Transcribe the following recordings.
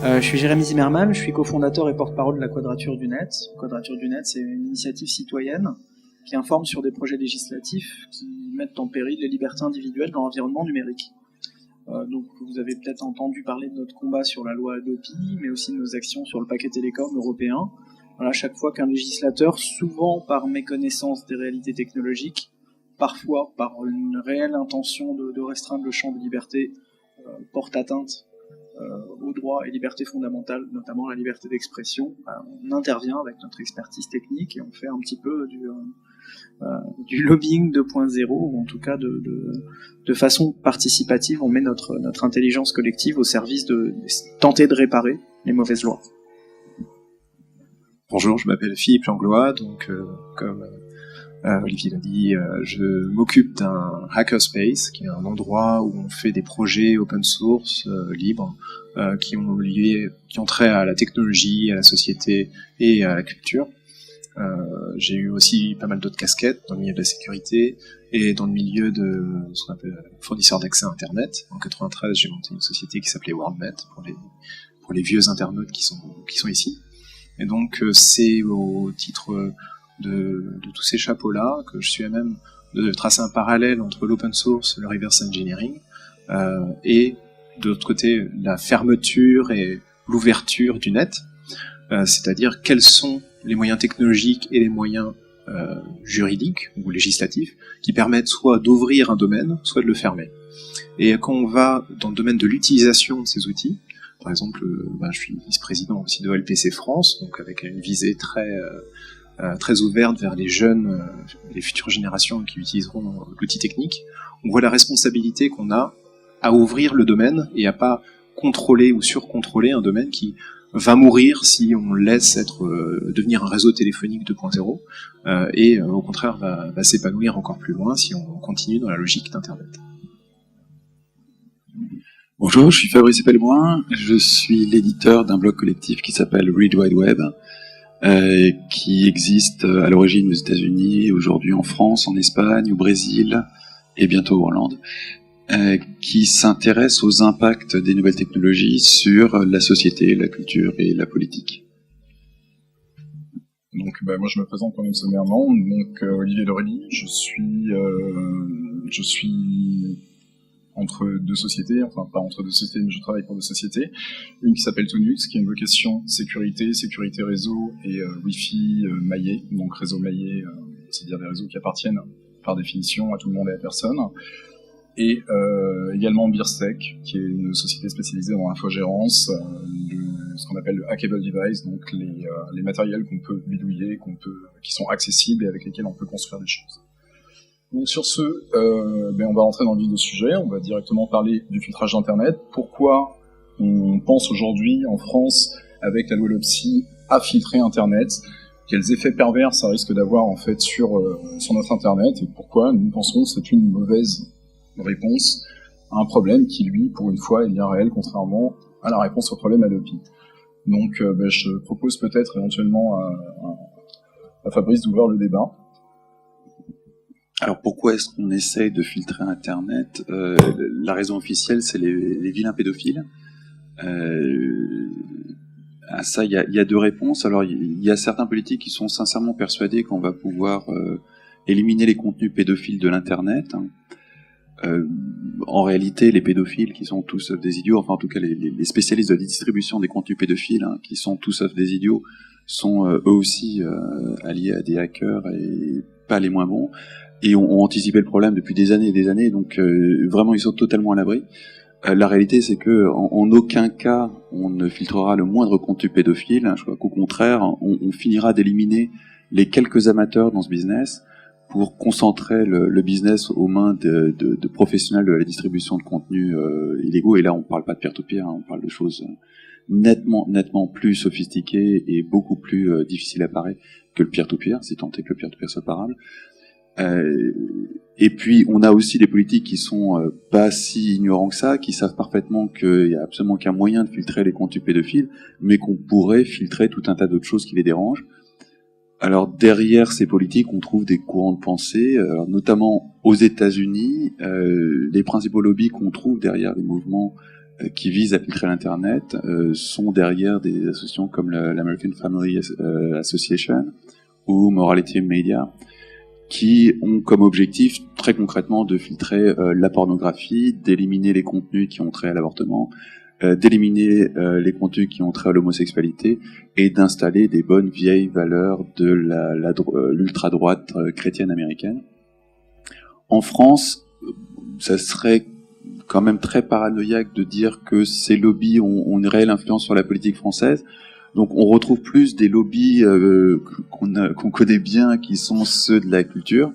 Je suis Jérémy Zimmerman, je suis cofondateur et porte-parole de la Quadrature du Net. Quadrature du Net, c'est une initiative citoyenne qui informe sur des projets législatifs qui mettent en péril les libertés individuelles dans l'environnement numérique. Donc vous avez peut-être entendu parler de notre combat sur la loi Hadopi, mais aussi de nos actions sur le paquet télécom européen. Voilà, chaque fois qu'un législateur, souvent par méconnaissance des réalités technologiques, parfois par une réelle intention de restreindre le champ de liberté, porte atteinte aux droits et libertés fondamentales, notamment la liberté d'expression, on intervient avec notre expertise technique et on fait un petit peu du lobbying 2.0, ou en tout cas de façon participative, on met notre intelligence collective au service de tenter de réparer les mauvaises lois. Bonjour, je m'appelle Philippe Langlois, donc comme Olivier l'a dit, je m'occupe d'un hackerspace, qui est un endroit où on fait des projets open source, libres, qui ont trait à la technologie, à la société et à la culture. J'ai eu aussi pas mal d'autres casquettes dans le milieu de la sécurité et dans le milieu de ce qu'on appelle fournisseur d'accès à Internet. En 93, j'ai monté une société qui s'appelait WorldNet pour les vieux internautes qui sont ici. Et donc c'est au titre de tous ces chapeaux-là que je suis à même de tracer un parallèle entre l'open source, le reverse engineering, et de l'autre côté la fermeture et l'ouverture du net, c'est-à-dire quels sont les moyens technologiques et les moyens juridiques ou législatifs qui permettent soit d'ouvrir un domaine, soit de le fermer. Et quand on va dans le domaine de l'utilisation de ces outils, par exemple, je suis vice-président aussi de LPC France, donc avec une visée très ouverte vers les jeunes, les futures générations qui utiliseront l'outil technique. On voit la responsabilité qu'on a à ouvrir le domaine et à pas contrôler ou surcontrôler un domaine qui va mourir si on laisse devenir un réseau téléphonique 2.0 et au contraire va s'épanouir encore plus loin si on continue dans la logique d'Internet. Bonjour, je suis Fabrice Pellemoin, je suis l'éditeur d'un blog collectif qui s'appelle Read Wide Web, qui existe à l'origine aux États-Unis, aujourd'hui en France, en Espagne, au Brésil et bientôt en Hollande, qui s'intéresse aux impacts des nouvelles technologies sur la société, la culture et la politique. Donc, moi, je me présente quand même sommairement. Donc, Olivier Lorelli, je suis entre deux sociétés, enfin pas entre deux sociétés, mais je travaille pour deux sociétés. Une qui s'appelle Tonux, qui a une vocation sécurité réseau et Wi-Fi maillé, donc réseau maillé, c'est-à-dire des réseaux qui appartiennent par définition à tout le monde et à personne. Et également Beersec, qui est une société spécialisée dans l'infogérance, ce qu'on appelle le hackable device, donc les matériels qu'on peut bidouiller, qui sont accessibles et avec lesquels on peut construire des choses. Donc sur ce, on va rentrer dans le vif du sujet, on va directement parler du filtrage d'Internet. Pourquoi on pense aujourd'hui en France, avec la loi LOPSI, à filtrer Internet? Quels effets pervers ça risque d'avoir en fait sur notre Internet? Et pourquoi nous pensons que c'est une mauvaise réponse à un problème qui, lui, pour une fois, est bien réel, contrairement à la réponse au problème Hadopi. Donc je propose peut-être éventuellement à Fabrice d'ouvrir le débat. Alors pourquoi est-ce qu'on essaye de filtrer Internet? La raison officielle, c'est les vilains pédophiles. À ça, il y a deux réponses. Alors il y a certains politiques qui sont sincèrement persuadés qu'on va pouvoir éliminer les contenus pédophiles de l'Internet. En réalité, les pédophiles qui sont tous sauf des idiots, enfin en tout cas les spécialistes de la distribution des contenus pédophiles, qui sont tous sauf des idiots, sont eux aussi alliés à des hackers et pas les moins bons. Et ont anticipé le problème depuis des années et des années, donc vraiment ils sont totalement à l'abri. La réalité, c'est que en aucun cas on ne filtrera le moindre contenu pédophile. Je crois qu'au contraire, on finira d'éliminer les quelques amateurs dans ce business pour concentrer le business aux mains de professionnels de la distribution de contenus illégaux. Et là, on parle pas de peer-to-peer, on parle de choses nettement plus sophistiquées et beaucoup plus difficiles à parer que le peer-to-peer, si tant est que le peer-to-peer soit parable. Et puis on a aussi des politiques qui sont pas si ignorants que ça, qui savent parfaitement qu'il y a absolument qu'un moyen de filtrer les contenus pédophiles, mais qu'on pourrait filtrer tout un tas d'autres choses qui les dérangent. Alors derrière ces politiques, on trouve des courants de pensée, notamment aux États-Unis. Les principaux lobbies qu'on trouve derrière les mouvements qui visent à filtrer l'Internet sont derrière des associations comme l'American Family Association ou Morality Media, qui ont comme objectif très concrètement de filtrer la pornographie, d'éliminer les contenus qui ont trait à l'avortement, d'éliminer les contenus qui ont trait à l'homosexualité et d'installer des bonnes vieilles valeurs de l'ultra-droite chrétienne américaine. En France, ça serait quand même très paranoïaque de dire que ces lobbies ont une réelle influence sur la politique française. Donc on retrouve plus des lobbies qu'on connaît bien, qui sont ceux de la culture,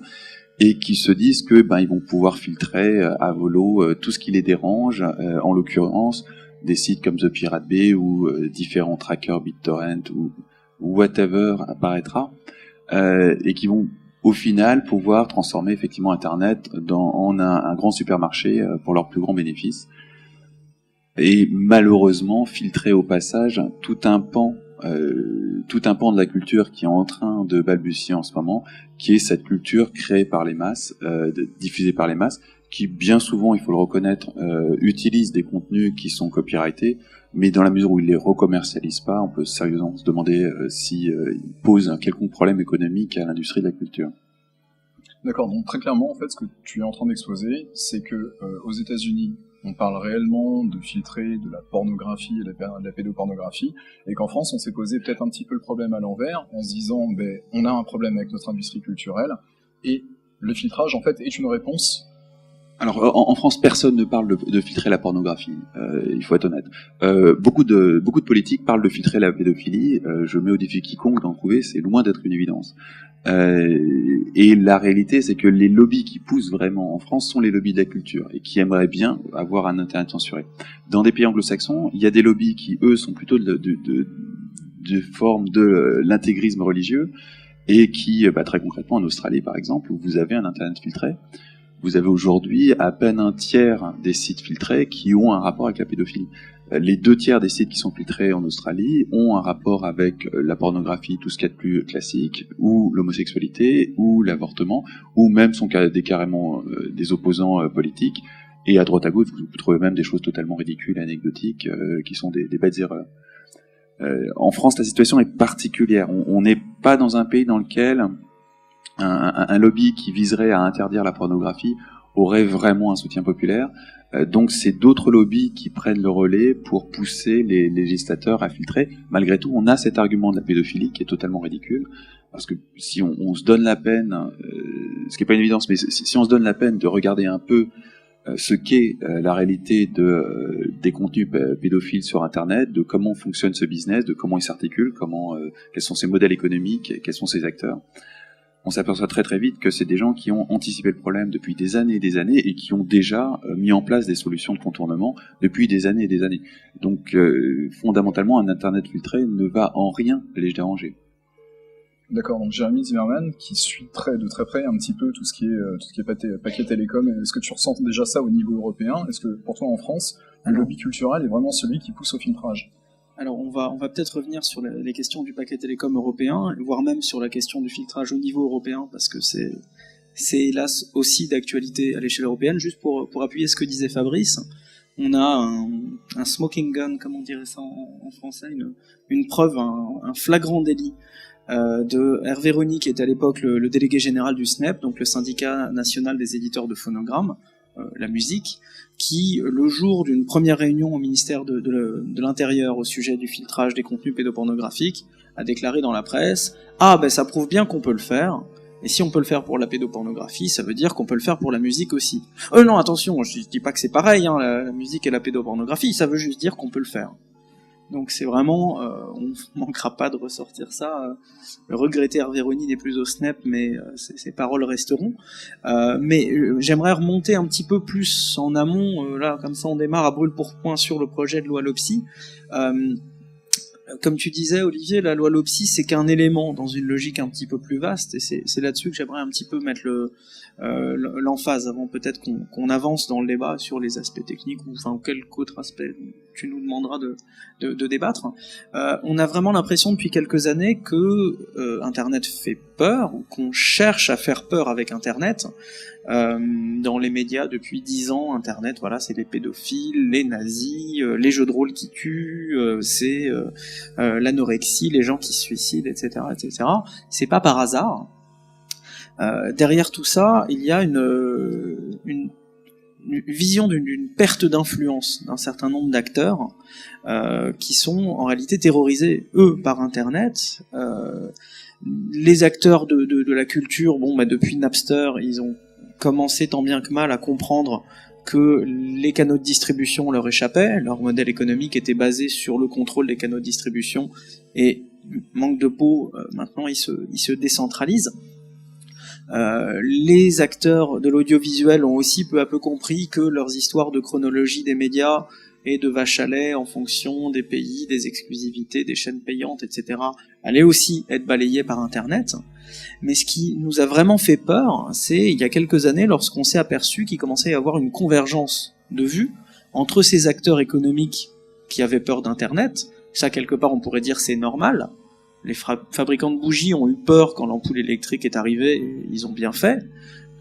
et qui se disent que ils vont pouvoir filtrer à volo tout ce qui les dérange, en l'occurrence des sites comme The Pirate Bay ou différents trackers BitTorrent ou whatever apparaîtra, et qui vont au final pouvoir transformer effectivement Internet en un grand supermarché pour leurs plus grands bénéfices. Et malheureusement filtrer au passage tout un pan de la culture qui est en train de balbutier en ce moment, qui est cette culture créée par les masses, diffusée par les masses, qui bien souvent, il faut le reconnaître, utilise des contenus qui sont copyrightés, mais dans la mesure où ils les recommercialisent pas, on peut sérieusement se demander s'ils posent un quelconque problème économique à l'industrie de la culture. D'accord, donc très clairement, en fait, ce que tu es en train d'exposer, c'est que aux États-Unis, on parle réellement de filtrer de la pornographie et de la pédopornographie, et qu'en France, on s'est posé peut-être un petit peu le problème à l'envers, en se disant, on a un problème avec notre industrie culturelle, et le filtrage, en fait, est une réponse. Alors, en France, personne ne parle de filtrer la pornographie, il faut être honnête. Beaucoup de politiques parlent de filtrer la pédophilie, je mets au défi quiconque d'en trouver, c'est loin d'être une évidence. Et la réalité, c'est que les lobbies qui poussent vraiment en France sont les lobbies de la culture et qui aimeraient bien avoir un Internet censuré. Dans des pays anglo-saxons, il y a des lobbies qui, eux, sont plutôt de forme de l'intégrisme religieux et qui, très concrètement, en Australie, par exemple, où vous avez un Internet filtré, vous avez aujourd'hui à peine un tiers des sites filtrés qui ont un rapport avec la pédophilie. Les 2 tiers des sites qui sont filtrés en Australie ont un rapport avec la pornographie, tout ce qu'il y a de plus classique, ou l'homosexualité, ou l'avortement, ou même sont carrément des opposants politiques. Et à droite à gauche, vous trouvez même des choses totalement ridicules et anecdotiques qui sont des bêtes erreurs. En France, la situation est particulière. On n'est pas dans un pays dans lequel un lobby qui viserait à interdire la pornographie aurait vraiment un soutien populaire. Donc c'est d'autres lobbies qui prennent le relais pour pousser les législateurs à filtrer. Malgré tout, on a cet argument de la pédophilie qui est totalement ridicule, parce que si on se donne la peine, ce qui n'est pas une évidence, mais si on se donne la peine de regarder un peu ce qu'est la réalité des contenus pédophiles sur Internet, de comment fonctionne ce business, de comment il s'articule, quels sont ses modèles économiques, quels sont ses acteurs, on s'aperçoit très très vite que c'est des gens qui ont anticipé le problème depuis des années et qui ont déjà mis en place des solutions de contournement depuis des années et des années. Donc fondamentalement, un Internet filtré ne va en rien les déranger. D'accord, donc Jérémy Zimmerman, qui suit de très près un petit peu tout ce qui est paquet télécom, est-ce que tu ressens déjà ça au niveau européen? Est-ce que pour toi en France, le lobby culturel est vraiment celui qui pousse au filtrage? Alors on va peut-être revenir sur les questions du paquet télécom européen, voire même sur la question du filtrage au niveau européen, parce que c'est hélas aussi d'actualité à l'échelle européenne. Juste pour appuyer ce que disait Fabrice, on a un smoking gun, comme on dirait ça en français, une preuve, un flagrant délit de Hervé Rony, qui était à l'époque le délégué général du SNEP, donc le syndicat national des éditeurs de phonogrammes, la musique, qui, le jour d'une première réunion au ministère de l'Intérieur au sujet du filtrage des contenus pédopornographiques, a déclaré dans la presse « Ah, ça prouve bien qu'on peut le faire, et si on peut le faire pour la pédopornographie, ça veut dire qu'on peut le faire pour la musique aussi. » Non, attention, je dis pas que c'est pareil, la musique et la pédopornographie, ça veut juste dire qu'on peut le faire. Donc c'est vraiment, on manquera pas de ressortir ça. Regretter Hervé Rony n'est plus au SNEP, mais ces paroles resteront. Mais j'aimerais remonter un petit peu plus en amont. Là, comme ça, on démarre à brûle-pourpoint sur le projet de loi LOPSI. Comme tu disais, Olivier, la loi LOPSI, c'est qu'un élément dans une logique un petit peu plus vaste, et c'est là-dessus que j'aimerais un petit peu mettre l'emphase avant peut-être qu'on avance dans le débat sur les aspects techniques ou quel autre aspect tu nous demanderas de débattre. On a vraiment l'impression depuis quelques années que Internet fait peur, ou qu'on cherche à faire peur avec Internet. Dans les médias depuis 10 ans, Internet, voilà, c'est les pédophiles, les nazis, les jeux de rôle qui tuent, c'est l'anorexie, les gens qui se suicident, etc., etc. C'est pas par hasard. Derrière tout ça, il y a une vision d'une perte d'influence d'un certain nombre d'acteurs qui sont en réalité terrorisés, eux, par Internet. Les acteurs de la culture, depuis Napster, ils ont commencé tant bien que mal à comprendre que les canaux de distribution leur échappaient, leur modèle économique était basé sur le contrôle des canaux de distribution, et manque de peau, maintenant ils se décentralisent. Les acteurs de l'audiovisuel ont aussi peu à peu compris que leurs histoires de chronologie des médias et de vache à lait en fonction des pays, des exclusivités, des chaînes payantes, etc., allaient aussi être balayées par Internet. Mais ce qui nous a vraiment fait peur, c'est il y a quelques années, lorsqu'on s'est aperçu qu'il commençait à y avoir une convergence de vues entre ces acteurs économiques qui avaient peur d'Internet. Ça, quelque part, on pourrait dire c'est normal. Les fabricants de bougies ont eu peur quand l'ampoule électrique est arrivée, et ils ont bien fait,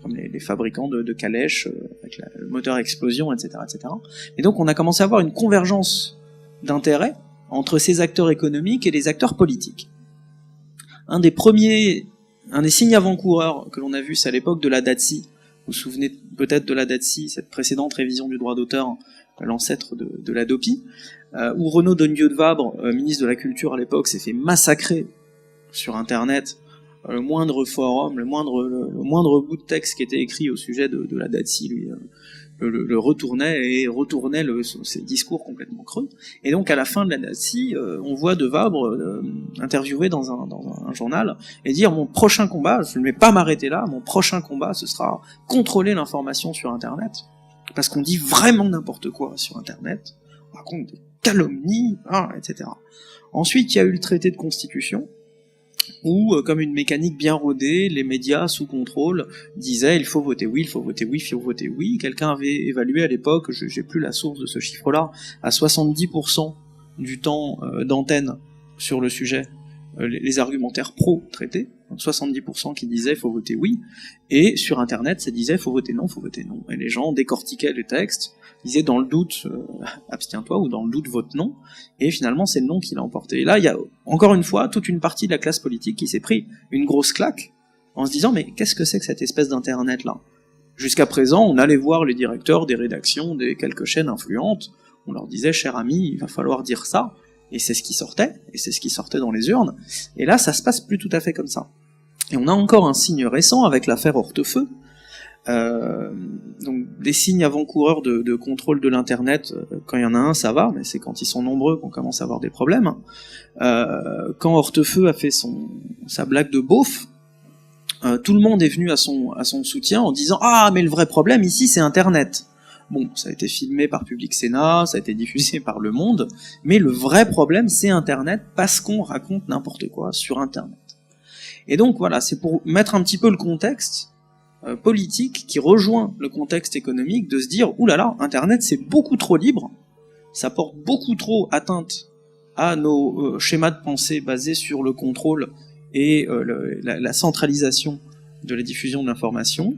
comme les fabricants de calèches avec le moteur à explosion, etc., etc. Et donc on a commencé à avoir une convergence d'intérêts entre ces acteurs économiques et les acteurs politiques. Un des signes avant-coureurs que l'on a vu, c'est à l'époque de la DATSI. Vous vous souvenez peut-être de la DATSI, cette précédente révision du droit d'auteur, l'ancêtre de la DOPI, où Renaud Dondieu de Vabre, ministre de la Culture à l'époque, s'est fait massacrer sur Internet. Le moindre forum, le moindre bout de texte qui était écrit au sujet de la DATSI, lui, le retournait ses discours complètement creux. Et donc à la fin de la DATSI, on voit de Vabre interviewé dans un journal et dire: mon prochain combat, je ne vais pas m'arrêter là, mon prochain combat, ce sera contrôler l'information sur Internet. Parce qu'on dit vraiment n'importe quoi sur Internet, on raconte des calomnies, etc. Ensuite, il y a eu le traité de Constitution, où, comme une mécanique bien rodée, les médias sous contrôle disaient: il faut voter oui, il faut voter oui, il faut voter oui. Quelqu'un avait évalué à l'époque, j'ai plus la source de ce chiffre-là, à 70% du temps d'antenne sur le sujet, les argumentaires pro-traité, donc 70% qui disaient faut voter oui, et sur Internet ça disait faut voter non, faut voter non. Et les gens décortiquaient les textes, disaient dans le doute abstiens-toi, ou dans le doute vote non, et finalement c'est le non qui l'a emporté. Et là il y a encore une fois toute une partie de la classe politique qui s'est pris une grosse claque en se disant: mais qu'est-ce que c'est que cette espèce d'Internet là? Jusqu'à présent on allait voir les directeurs des rédactions des quelques chaînes influentes, on leur disait: cher ami, il va falloir dire ça. Et c'est ce qui sortait dans les urnes. Et là, ça se passe plus tout à fait comme ça. Et on a encore un signe récent avec l'affaire Hortefeux. Donc des signes avant-coureurs de contrôle de l'internet, quand il y en a un, ça va, mais c'est quand ils sont nombreux qu'on commence à avoir des problèmes. Quand Hortefeux a fait sa blague de beauf, tout le monde est venu à son soutien en disant: ah, mais le vrai problème ici, c'est Internet. Bon, ça a été filmé par Public Sénat, ça a été diffusé par Le Monde, mais le vrai problème, c'est Internet, parce qu'on raconte n'importe quoi sur Internet. Et donc voilà, c'est pour mettre un petit peu le contexte politique qui rejoint le contexte économique, de se dire: oulala, Internet c'est beaucoup trop libre, ça porte beaucoup trop atteinte à nos schémas de pensée basés sur le contrôle et la centralisation de la diffusion de l'information.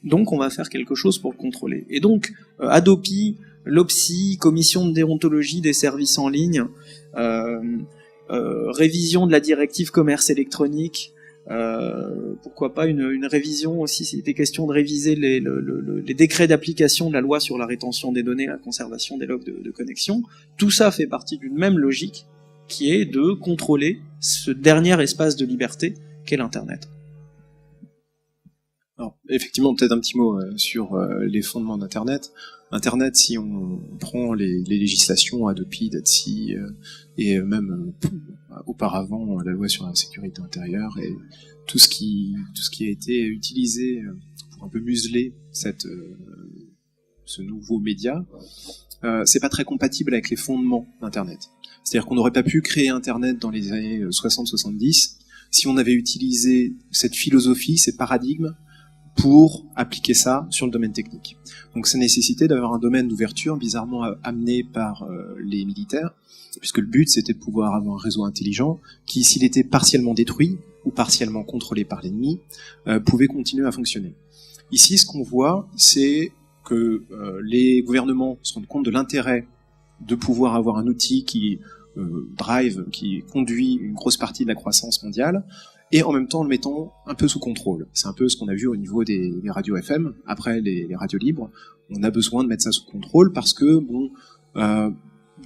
Donc on va faire quelque chose pour le contrôler. Et donc Adopi, l'OPSI, commission de déontologie des services en ligne, révision de la directive commerce électronique, pourquoi pas une révision aussi, s'il était question de réviser les décrets d'application de la loi sur la rétention des données, la conservation des logs de connexion. Tout ça fait partie d'une même logique qui est de contrôler ce dernier espace de liberté qu'est l'Internet. Alors, effectivement, peut-être un petit mot sur les fondements d'Internet. Internet, si on prend les législations Adopi, DATSI, et même auparavant la loi sur la sécurité intérieure, et tout ce qui a été utilisé pour un peu museler ce nouveau média, c'est pas très compatible avec les fondements d'Internet. C'est-à-dire qu'on n'aurait pas pu créer Internet dans les années 60-70 si on avait utilisé cette philosophie, ces paradigmes, pour appliquer ça sur le domaine technique. Donc ça nécessitait d'avoir un domaine d'ouverture bizarrement amené par les militaires, puisque le but c'était de pouvoir avoir un réseau intelligent qui, s'il était partiellement détruit ou partiellement contrôlé par l'ennemi, pouvait continuer à fonctionner. Ici, ce qu'on voit, c'est que les gouvernements se rendent compte de l'intérêt de pouvoir avoir un outil qui qui conduit une grosse partie de la croissance mondiale, et en même temps le mettant un peu sous contrôle. C'est un peu ce qu'on a vu au niveau des radios FM, après les radios libres. On a besoin de mettre ça sous contrôle parce que,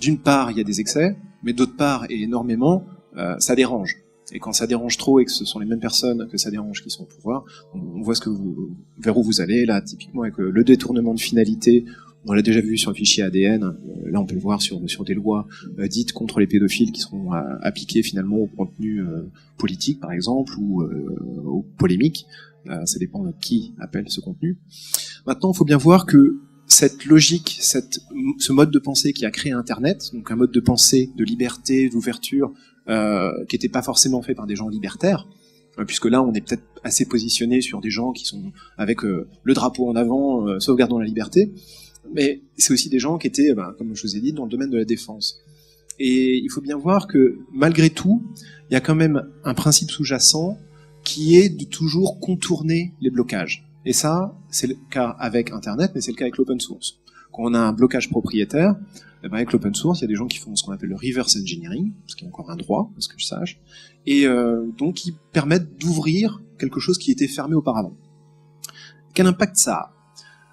d'une part, il y a des excès, mais d'autre part, et énormément, ça dérange. Et quand ça dérange trop et que ce sont les mêmes personnes que ça dérange qui sont au pouvoir, on voit vers où vous allez, là, typiquement avec le détournement de finalité. On l'a déjà vu sur le fichier ADN, là on peut le voir sur des lois dites contre les pédophiles qui seront appliquées finalement au contenu politique par exemple, ou aux polémiques, ça dépend de qui appelle ce contenu. Maintenant il faut bien voir que cette logique, ce mode de pensée qui a créé Internet, donc un mode de pensée de liberté, d'ouverture, qui n'était pas forcément fait par des gens libertaires, puisque là on est peut-être assez positionné sur des gens qui sont avec le drapeau en avant, sauvegardant la liberté, mais c'est aussi des gens qui étaient, comme je vous ai dit, dans le domaine de la défense. Et il faut bien voir que, malgré tout, il y a quand même un principe sous-jacent qui est de toujours contourner les blocages. Et ça, c'est le cas avec Internet, mais c'est le cas avec l'open source. Quand on a un blocage propriétaire, avec l'open source, il y a des gens qui font ce qu'on appelle le reverse engineering, ce qui est encore un droit, à ce que je sache, et donc qui permettent d'ouvrir quelque chose qui était fermé auparavant. Quel impact ça a ?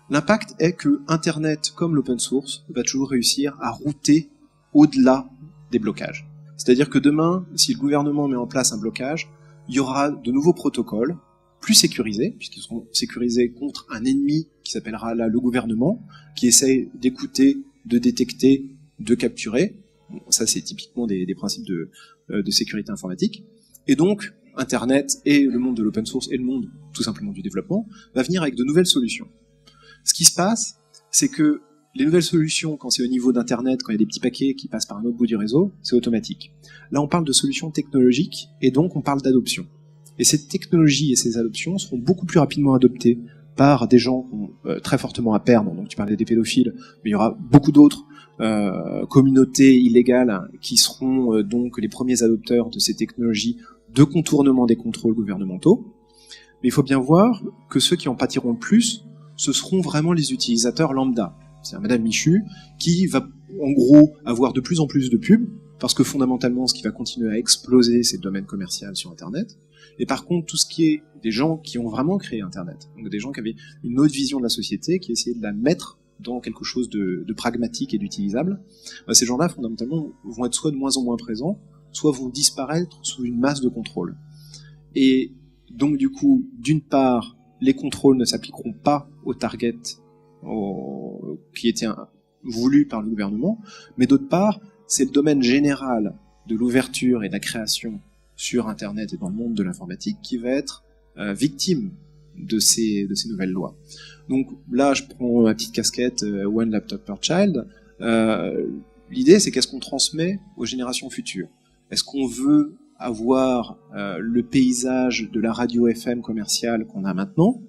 L'impact est que Internet, comme l'open source, va toujours réussir à router au-delà des blocages. C'est-à-dire que demain, si le gouvernement met en place un blocage, il y aura de nouveaux protocoles plus sécurisés, puisqu'ils seront sécurisés contre un ennemi qui s'appellera là le gouvernement, qui essaye d'écouter, de détecter, de capturer. Bon, ça, c'est typiquement des principes de sécurité informatique. Et donc, Internet et le monde de l'open source et le monde, tout simplement, du développement, va venir avec de nouvelles solutions. Ce qui se passe, c'est que les nouvelles solutions, quand c'est au niveau d'Internet, quand il y a des petits paquets qui passent par un autre bout du réseau, c'est automatique. Là, on parle de solutions technologiques, et donc on parle d'adoption. Et cette technologie et ces adoptions seront beaucoup plus rapidement adoptées par des gens qui ont très fortement à perdre. Donc tu parlais des pédophiles, mais il y aura beaucoup d'autres communautés illégales qui seront donc les premiers adopteurs de ces technologies de contournement des contrôles gouvernementaux. Mais il faut bien voir que ceux qui en pâtiront le plus, ce seront vraiment les utilisateurs lambda. C'est Madame Michu qui va en gros avoir de plus en plus de pubs, parce que fondamentalement ce qui va continuer à exploser c'est le domaine commercial sur Internet. Et par contre tout ce qui est des gens qui ont vraiment créé Internet, donc des gens qui avaient une autre vision de la société, qui essayaient de la mettre dans quelque chose de pragmatique et d'utilisable, ces gens-là fondamentalement vont être soit de moins en moins présents, soit vont disparaître sous une masse de contrôle. Et donc du coup, d'une part, les contrôles ne s'appliqueront pas aux targets qui étaient voulus par le gouvernement, mais d'autre part, c'est le domaine général de l'ouverture et de la création sur Internet et dans le monde de l'informatique qui va être victime de ces nouvelles lois. Donc là, je prends ma petite casquette One Laptop per Child. L'idée, c'est qu'est-ce qu'on transmet aux générations futures ? Est-ce qu'on veut avoir le paysage de la radio FM commerciale qu'on a maintenant,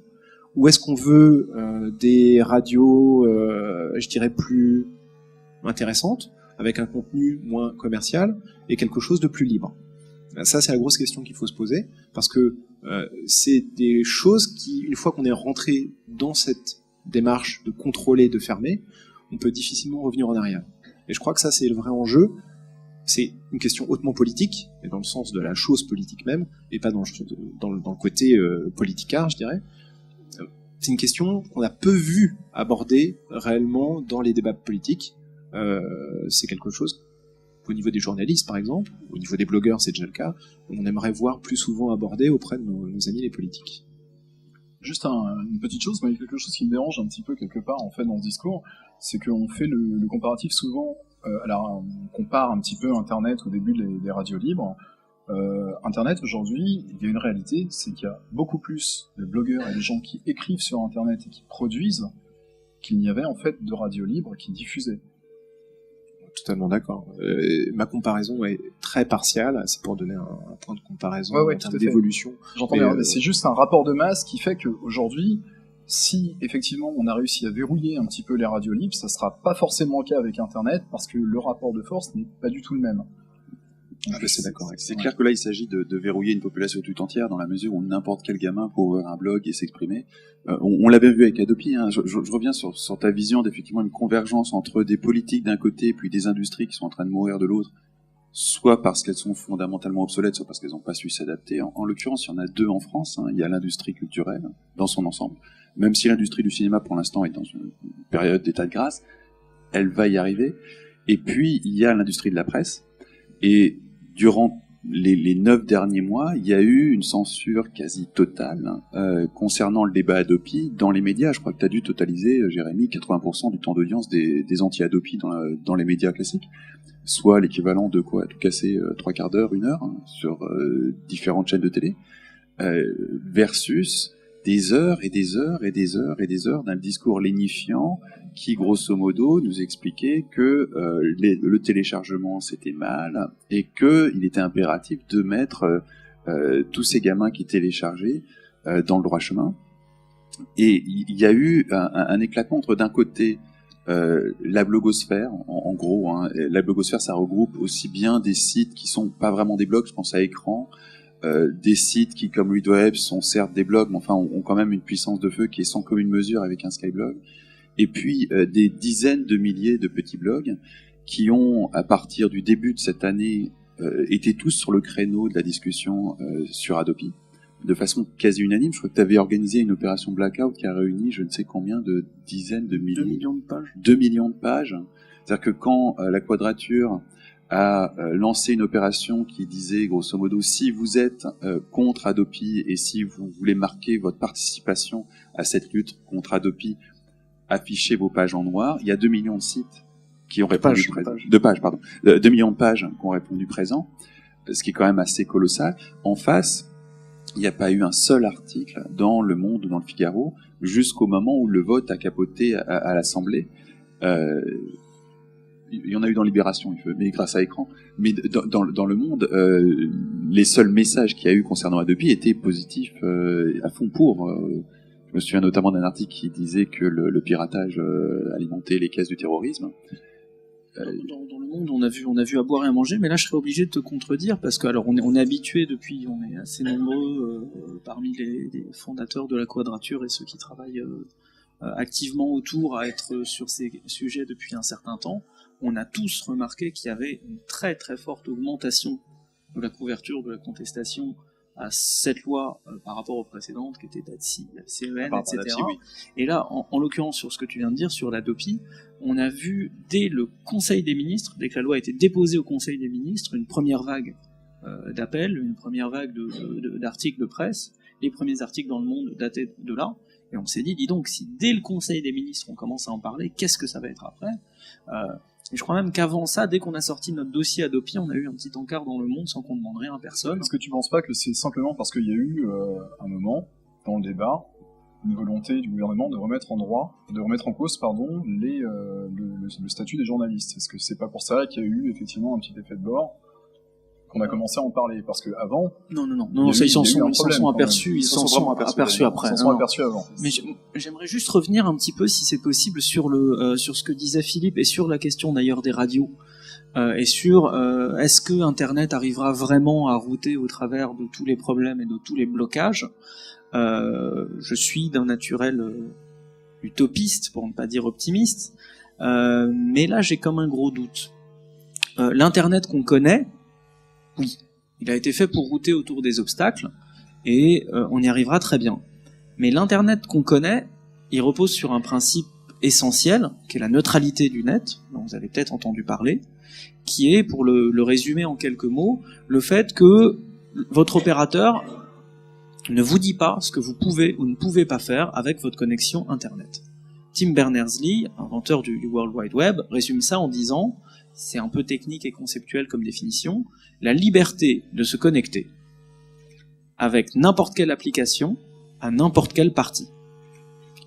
ou est-ce qu'on veut des radios, je dirais, plus intéressantes, avec un contenu moins commercial et quelque chose de plus libre ? Ça, c'est la grosse question qu'il faut se poser, parce que c'est des choses qui, une fois qu'on est rentré dans cette démarche de contrôler, de fermer, on peut difficilement revenir en arrière. Et je crois que ça, c'est le vrai enjeu. C'est une question hautement politique, et dans le sens de la chose politique même, et pas dans le côté politicard, je dirais. C'est une question qu'on a peu vu aborder réellement dans les débats politiques. C'est quelque chose qu'au niveau des journalistes, par exemple, au niveau des blogueurs, c'est déjà le cas, on aimerait voir plus souvent abordé auprès de nos amis les politiques. Juste une petite chose, mais quelque chose qui me dérange un petit peu quelque part en fait dans ce discours, c'est qu'on fait le comparatif souvent. Alors on compare un petit peu Internet au début des radios libres. Internet aujourd'hui, il y a une réalité, c'est qu'il y a beaucoup plus de blogueurs et de gens qui écrivent sur Internet et qui produisent qu'il n'y avait en fait de radios libres qui diffusaient. totalement d'accord. Ma comparaison est très partiale, c'est pour donner un point de comparaison Ouais, en termes d'évolution. J'entends bien, mais c'est juste un rapport de masse qui fait qu'aujourd'hui, si effectivement on a réussi à verrouiller un petit peu les radios libres, ça sera pas forcément le cas avec Internet, parce que le rapport de force n'est pas du tout le même. C'est d'accord. C'est clair que là, il s'agit de verrouiller une population tout entière, dans la mesure où n'importe quel gamin peut ouvrir un blog et s'exprimer. On l'avait vu avec Adopi, hein. Je reviens sur ta vision d'effectivement une convergence entre des politiques d'un côté, puis des industries qui sont en train de mourir de l'autre, soit parce qu'elles sont fondamentalement obsolètes, soit parce qu'elles n'ont pas su s'adapter. En l'occurrence, il y en a deux en France, hein. Il y a l'industrie culturelle, dans son ensemble. Même si l'industrie du cinéma, pour l'instant, est dans une période d'état de grâce, elle va y arriver. Et puis, il y a l'industrie de la presse. Et durant les 9 derniers mois, il y a eu une censure quasi totale concernant le débat Adopi dans les médias. Je crois que tu as dû totaliser, Jérémy, 80% du temps d'audience des anti-Adopi dans les médias classiques, soit l'équivalent de quoi, tout casser 3 quarts d'heure, 1 heure, hein, sur différentes chaînes de télé, versus des heures et des heures et des heures et des heures d'un discours lénifiant qui, grosso modo, nous expliquait que le téléchargement, c'était mal et qu'il était impératif de mettre tous ces gamins qui téléchargeaient dans le droit chemin. Et il y a eu un éclatement entre, d'un côté, la blogosphère, en gros, hein. La blogosphère, ça regroupe aussi bien des sites qui sont pas vraiment des blogs, je pense à Écran, des sites qui, comme ReadWeb, sont certes des blogs, mais enfin ont quand même une puissance de feu qui est sans commune mesure avec un Skyblog. Et puis des dizaines de milliers de petits blogs qui ont, à partir du début de cette année, été tous sur le créneau de la discussion sur Adopi, de façon quasi unanime. Je crois que tu avais organisé une opération Blackout qui a réuni je ne sais combien de dizaines de milliers... 2 millions de pages. 2 millions de pages. C'est-à-dire que quand la Quadrature a lancé une opération qui disait, grosso modo, si vous êtes contre Adopi et si vous voulez marquer votre participation à cette lutte contre Adopi, affichez vos pages en noir. Il y a 2 millions de sites qui ont répondu présent. 2 millions de pages qui ont répondu présent, ce qui est quand même assez colossal. En face, il n'y a pas eu un seul article dans Le Monde ou dans le Figaro jusqu'au moment où le vote a capoté à l'Assemblée. Il y en a eu dans Libération, mais grâce à Écran. Mais dans Le Monde, les seuls messages qu'il y a eu concernant Adopi étaient positifs à fond pour. Je me souviens notamment d'un article qui disait que le piratage alimentait les caisses du terrorisme. Dans Le Monde, on a vu à boire et à manger, mais là je serais obligé de te contredire parce que alors on est habitué depuis, on est assez nombreux parmi les fondateurs de la Quadrature et ceux qui travaillent activement autour à être sur ces sujets depuis un certain temps. On a tous remarqué qu'il y avait une très très forte augmentation de la couverture de la contestation à cette loi par rapport aux précédentes qui étaient DATSI, CEN, etc. Oui. Et là, en l'occurrence, sur ce que tu viens de dire, sur l'Adopi, on a vu dès le Conseil des ministres, dès que la loi a été déposée au Conseil des ministres, une première vague d'appels, une première vague d'articles de presse. Les premiers articles dans Le Monde dataient de là. Et on s'est dit, dis donc, si dès le Conseil des ministres on commence à en parler, qu'est-ce que ça va être après Et je crois même qu'avant ça, dès qu'on a sorti notre dossier Adopi, on a eu un petit encart dans Le Monde sans qu'on demande rien à personne. Est-ce que tu penses pas que c'est simplement parce qu'il y a eu un moment, dans le débat, une volonté du gouvernement de remettre en cause, le statut des journalistes? Est-ce que c'est pas pour ça qu'il y a eu effectivement un petit effet de bord qu'on a commencé à en parler? Parce que avant... Non, ça, ils s'en sont aperçus, ils s'en sont aperçus après. Ils s'en sont aperçus avant. Mais j'aimerais juste revenir un petit peu, si c'est possible, sur ce que disait Philippe et sur la question d'ailleurs des radios. Et sur est-ce que Internet arrivera vraiment à router au travers de tous les problèmes et de tous les blocages. Je suis d'un naturel utopiste, pour ne pas dire optimiste, mais là j'ai comme un gros doute. L'Internet qu'on connaît, oui, il a été fait pour router autour des obstacles, et on y arrivera très bien. Mais l'Internet qu'on connaît, il repose sur un principe essentiel, qui est la neutralité du net, dont vous avez peut-être entendu parler, qui est, pour le résumer en quelques mots, le fait que votre opérateur ne vous dit pas ce que vous pouvez ou ne pouvez pas faire avec votre connexion Internet. Tim Berners-Lee, inventeur du World Wide Web, résume ça en disant, c'est un peu technique et conceptuel comme définition, la liberté de se connecter avec n'importe quelle application à n'importe quelle partie.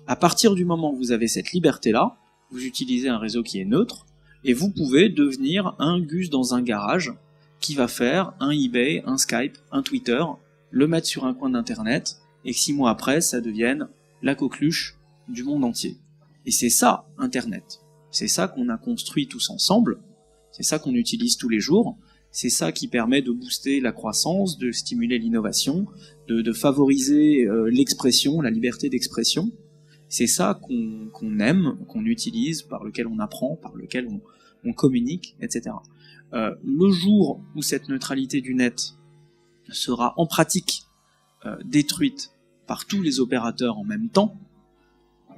À partir du moment où vous avez cette liberté-là, vous utilisez un réseau qui est neutre, Et vous pouvez devenir un Gus dans un garage qui va faire un eBay, un Skype, un Twitter, le mettre sur un coin d'internet, et que 6 mois après, ça devienne la coqueluche du monde entier. Et c'est ça, Internet. C'est ça qu'on a construit tous ensemble, c'est ça qu'on utilise tous les jours, c'est ça qui permet de booster la croissance, de stimuler l'innovation, de favoriser l'expression, la liberté d'expression. C'est ça qu'on aime, qu'on utilise, par lequel on apprend, par lequel on communique, etc. Le jour où cette neutralité du net sera en pratique détruite par tous les opérateurs en même temps,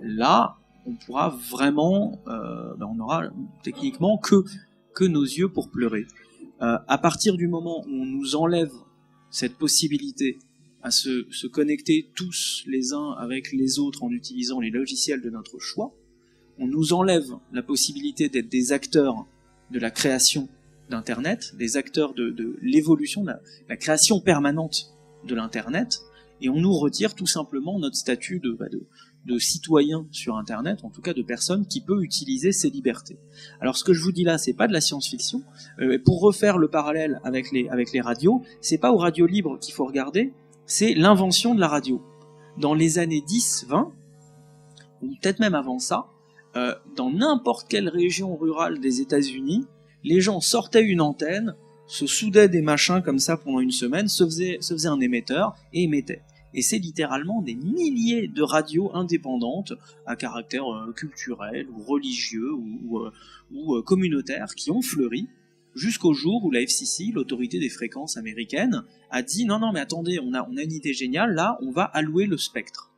là, on pourra vraiment, on aura techniquement que nos yeux pour pleurer. À partir du moment où on nous enlève cette possibilité à se connecter tous les uns avec les autres en utilisant les logiciels de notre choix, on nous enlève la possibilité d'être des acteurs de la création d'Internet, des acteurs de l'évolution, de la création permanente de l'Internet, et on nous retire tout simplement notre statut de citoyen sur Internet, en tout cas de personne qui peut utiliser ses libertés. Alors ce que je vous dis là, c'est pas de la science-fiction. Pour refaire le parallèle avec les radios, c'est pas aux radios libres qu'il faut regarder, c'est l'invention de la radio. Dans les années 10, 20, ou peut-être même avant ça, dans n'importe quelle région rurale des États-Unis, les gens sortaient une antenne, se soudaient des machins comme ça pendant une semaine, se faisaient un émetteur et émettaient. Et c'est littéralement des milliers de radios indépendantes à caractère culturel ou religieux ou communautaire qui ont fleuri jusqu'au jour où la FCC, l'autorité des fréquences américaine, a dit non mais attendez, on a une idée géniale, là on va allouer le spectre.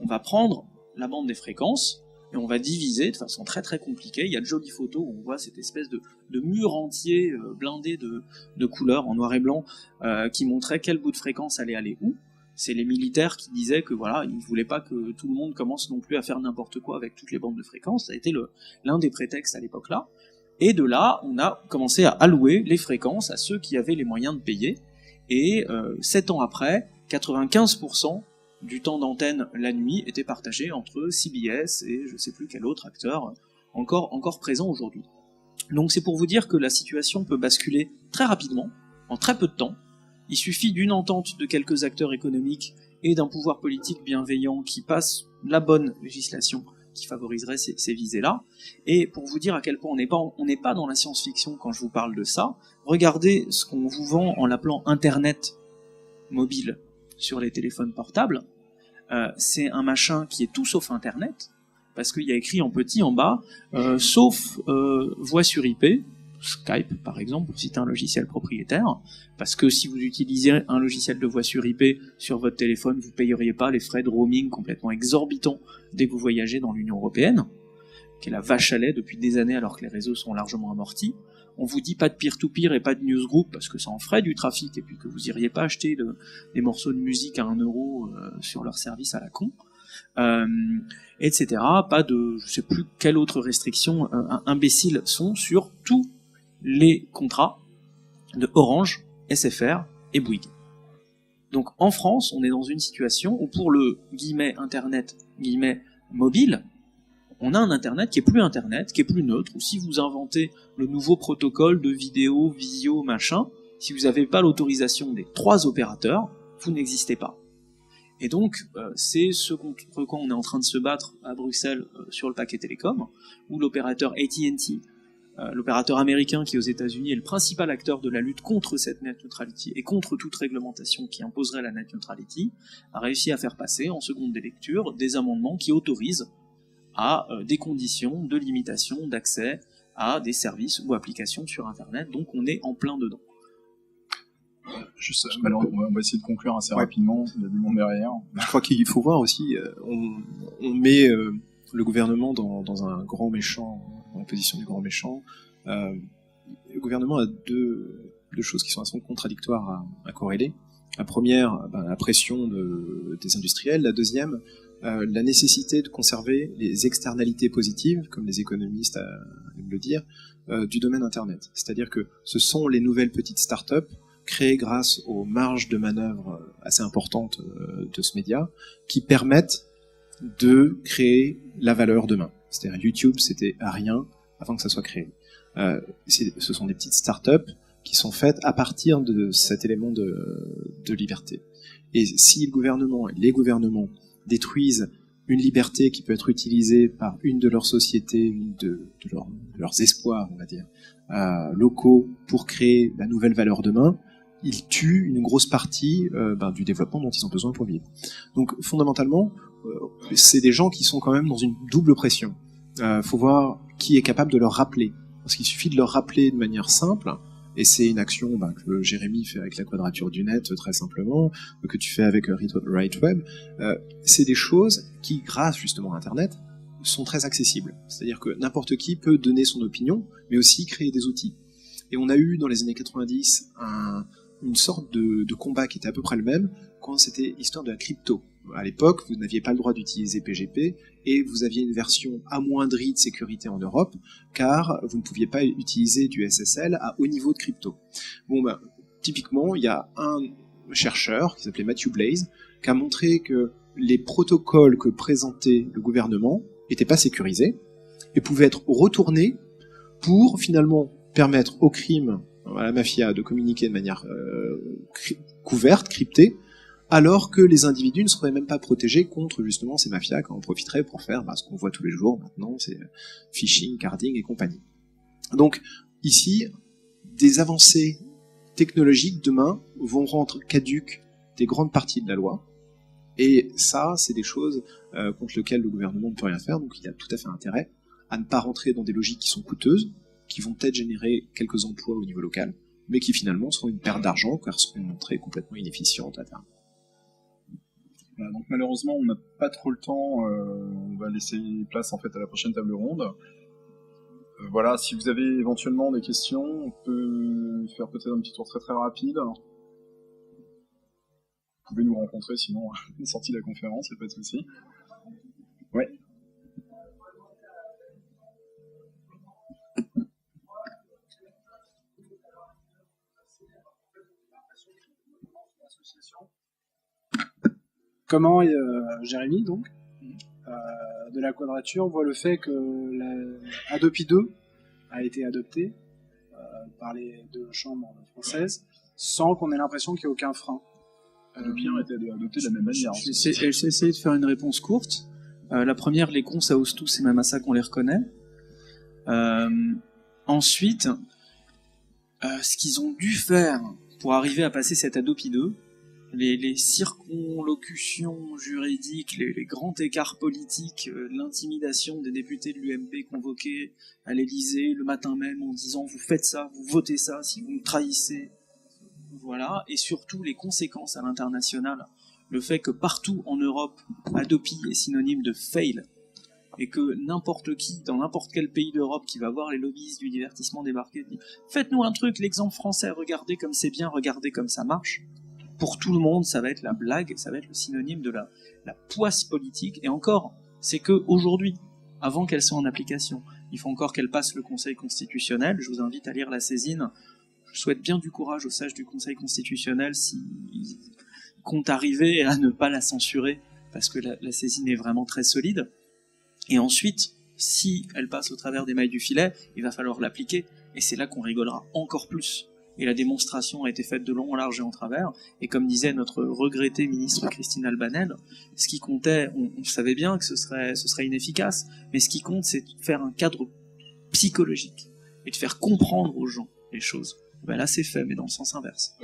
On va prendre la bande des fréquences et on va diviser de façon très très compliquée. Il y a de jolies photos où on voit cette espèce de mur entier blindé de couleurs en noir et blanc qui montrait quel bout de fréquence allait aller où. C'est les militaires qui disaient que voilà, ils voulaient pas que tout le monde commence non plus à faire n'importe quoi avec toutes les bandes de fréquences. Ça a été l'un des prétextes à l'époque-là. Et de là, on a commencé à allouer les fréquences à ceux qui avaient les moyens de payer. Et 7 ans après, 95% du temps d'antenne la nuit était partagé entre CBS et je sais plus quel autre acteur encore présent aujourd'hui. Donc c'est pour vous dire que la situation peut basculer très rapidement, en très peu de temps. Il suffit d'une entente de quelques acteurs économiques et d'un pouvoir politique bienveillant qui passe la bonne législation qui favoriserait ces visées-là. Et pour vous dire à quel point on n'est pas dans la science-fiction quand je vous parle de ça, regardez ce qu'on vous vend en l'appelant Internet mobile sur les téléphones portables. C'est un machin qui est tout sauf Internet, parce qu'il y a écrit en petit en bas, sauf voix sur IP, Skype par exemple, pour citer un logiciel propriétaire, parce que si vous utilisiez un logiciel de voix sur IP sur votre téléphone, vous payeriez pas les frais de roaming complètement exorbitants dès que vous voyagez dans l'Union Européenne, qui est la vache à lait depuis des années alors que les réseaux sont largement amortis. On vous dit pas de peer-to-peer et pas de newsgroup parce que ça en ferait du trafic et puis que vous iriez pas acheter des morceaux de musique à 1 euro sur leur service à la con, etc. Pas de, je sais plus quelle autre restriction imbéciles sont sur tous les contrats de Orange, SFR et Bouygues. Donc en France, on est dans une situation où pour le guillemets internet guillemets mobile, on a un Internet qui est plus Internet, qui est plus neutre, ou si vous inventez le nouveau protocole de vidéo, visio, machin, si vous n'avez pas l'autorisation des 3 opérateurs, vous n'existez pas. Et donc, c'est ce contre quoi on est en train de se battre à Bruxelles sur le paquet télécom, où l'opérateur AT&T, l'opérateur américain qui aux États-Unis est le principal acteur de la lutte contre cette net neutrality et contre toute réglementation qui imposerait la net neutrality, a réussi à faire passer en seconde lecture des amendements qui autorisent à des conditions de limitation d'accès à des services ou applications sur Internet, donc on est en plein dedans. Alors, on va essayer de conclure assez rapidement, il y a du monde derrière. Je crois qu'il faut voir aussi, on met le gouvernement dans un grand méchant, en position du grand méchant. Le gouvernement a deux choses qui sont assez contradictoires à corréler. La première, la pression des industriels. La deuxième, la nécessité de conserver les externalités positives, comme les économistes aiment le dire, du domaine Internet. C'est-à-dire que ce sont les nouvelles petites start-up créées grâce aux marges de manœuvre assez importantes de ce média, qui permettent de créer la valeur demain. C'est-à-dire YouTube, c'était à rien avant que ça soit créé. Ce sont des petites startups qui sont faites à partir de cet élément de liberté. Et si le gouvernement et les gouvernements détruisent une liberté qui peut être utilisée par une de leurs sociétés, une de leurs espoirs, on va dire, locaux pour créer la nouvelle valeur demain, ils tuent une grosse partie du développement dont ils ont besoin pour vivre. Donc fondamentalement, c'est des gens qui sont quand même dans une double pression. Faut voir qui est capable de leur rappeler. Parce qu'il suffit de leur rappeler de manière simple, et c'est une action que Jérémy fait avec la Quadrature du Net très simplement, que tu fais avec Right Web. C'est des choses qui, grâce justement à Internet, sont très accessibles. C'est-à-dire que n'importe qui peut donner son opinion, mais aussi créer des outils. Et on a eu dans les années 90 une sorte de combat qui était à peu près le même quand c'était l'histoire de la crypto. À l'époque, vous n'aviez pas le droit d'utiliser PGP et vous aviez une version amoindrie de sécurité en Europe car vous ne pouviez pas utiliser du SSL à haut niveau de crypto. Typiquement, il y a un chercheur qui s'appelait Matthew Blaze qui a montré que les protocoles que présentait le gouvernement n'étaient pas sécurisés et pouvaient être retournés pour finalement permettre au crime, à la mafia, de communiquer de manière couverte, cryptée, alors que les individus ne seraient même pas protégés contre justement ces mafias qui en profiteraient pour faire ce qu'on voit tous les jours maintenant, c'est phishing, carding et compagnie. Donc ici, des avancées technologiques demain vont rendre caduques des grandes parties de la loi, et ça, c'est des choses contre lesquelles le gouvernement ne peut rien faire, donc il y a tout à fait intérêt à ne pas rentrer dans des logiques qui sont coûteuses, qui vont peut-être générer quelques emplois au niveau local, mais qui finalement seront une perte d'argent car seront montrées complètement inefficientes à terme. Voilà, donc malheureusement, on n'a pas trop le temps. On va laisser place en fait à la prochaine table ronde. Voilà, si vous avez éventuellement des questions, on peut faire peut-être un petit tour très très rapide. Vous pouvez nous rencontrer sinon à la sortie de la conférence, il n'y a pas de souci. Ouais. Comment Jérémy, donc, de la Quadrature, voit le fait que Adopi 2 a été adopté par les deux chambres françaises sans qu'on ait l'impression qu'il n'y ait aucun frein. Adopi a été adopté de la même manière. J'ai essayé de faire une réponse courte. La première, les cons, ça ose tout, c'est même à ça qu'on les reconnaît. Ensuite, ce qu'ils ont dû faire pour arriver à passer cet Adopi 2, les circonlocutions juridiques, les grands écarts politiques, l'intimidation des députés de l'UMP convoqués à l'Élysée le matin même en disant vous faites ça, vous votez ça, si vous me trahissez, voilà, et surtout les conséquences à l'international, le fait que partout en Europe, Adopi est synonyme de fail, et que n'importe qui, dans n'importe quel pays d'Europe qui va voir les lobbyistes du divertissement débarquer, dit faites-nous un truc, l'exemple français, regardez comme c'est bien, regardez comme ça marche. Pour tout le monde, ça va être la blague, ça va être le synonyme de la poisse politique. Et encore, c'est que aujourd'hui, avant qu'elle soit en application, il faut encore qu'elle passe le Conseil constitutionnel. Je vous invite à lire la saisine. Je souhaite bien du courage aux sages du Conseil constitutionnel s'ils comptent arriver à ne pas la censurer, parce que la saisine est vraiment très solide. Et ensuite, si elle passe au travers des mailles du filet, il va falloir l'appliquer. Et c'est là qu'on rigolera encore plus. Et la démonstration a été faite de long, en large et en travers. Et comme disait notre regrettée ministre Christine Albanel, ce qui comptait, on savait bien que ce serait inefficace, mais ce qui compte, c'est de faire un cadre psychologique et de faire comprendre aux gens les choses. Ben là, c'est fait, mais dans le sens inverse.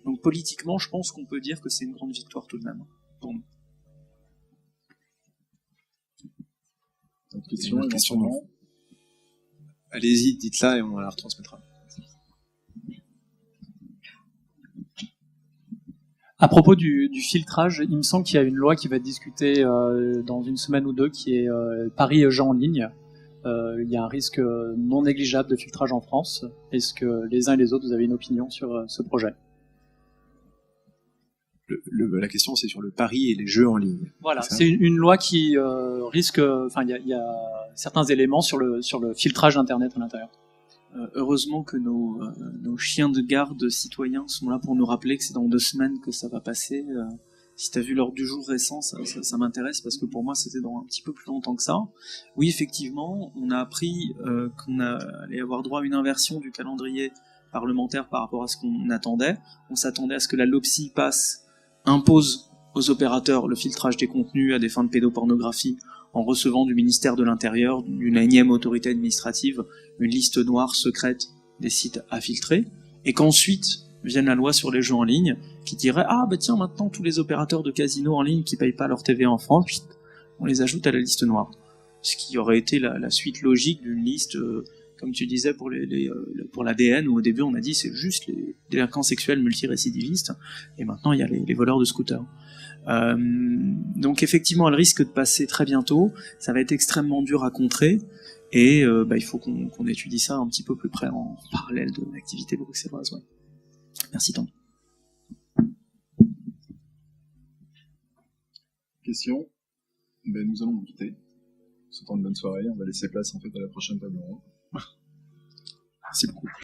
Donc politiquement, je pense qu'on peut dire que c'est une grande victoire tout de même, pour nous. Une question, non. Allez-y, dites-la et on la retransmettra. À propos du filtrage, il me semble qu'il y a une loi qui va être discutée dans une semaine ou deux, qui est Paris Jeux en ligne. Il y a un risque non négligeable de filtrage en France. Est-ce que les uns et les autres, vous avez une opinion sur ce projet ? La question, c'est sur le pari et les jeux en ligne. Voilà, c'est une loi qui risque... Enfin, il y a certains éléments sur le filtrage d'Internet à l'intérieur. Heureusement que nos chiens de garde citoyens sont là pour nous rappeler que c'est dans 2 semaines que ça va passer. Si tu as vu l'ordre du jour récent, ça m'intéresse parce que pour moi c'était dans un petit peu plus longtemps que ça. Oui, effectivement, on a appris qu'on allait avoir droit à une inversion du calendrier parlementaire par rapport à ce qu'on attendait. On s'attendait à ce que la LOPSI impose aux opérateurs le filtrage des contenus à des fins de pédopornographie en recevant du ministère de l'Intérieur, d'une énième autorité administrative, une liste noire secrète des sites à filtrer, et qu'ensuite vienne la loi sur les jeux en ligne qui dirait ah bah tiens maintenant tous les opérateurs de casinos en ligne qui payent pas leur TVA en France, on les ajoute à la liste noire. Ce qui aurait été la suite logique d'une liste, comme tu disais pour l'ADN, où au début on a dit c'est juste les délinquants sexuels multirécidivistes, et maintenant il y a les voleurs de scooters. Donc effectivement elle risque de passer très bientôt, ça va être extrêmement dur à contrer, et il faut qu'on étudie ça un petit peu plus près en parallèle de l'activité bruxelloise. Ouais. Merci Tanguy. Question. Ben, nous allons vous quitter. Souhaitons une bonne soirée. On va laisser place en fait à la prochaine table ronde. Merci beaucoup.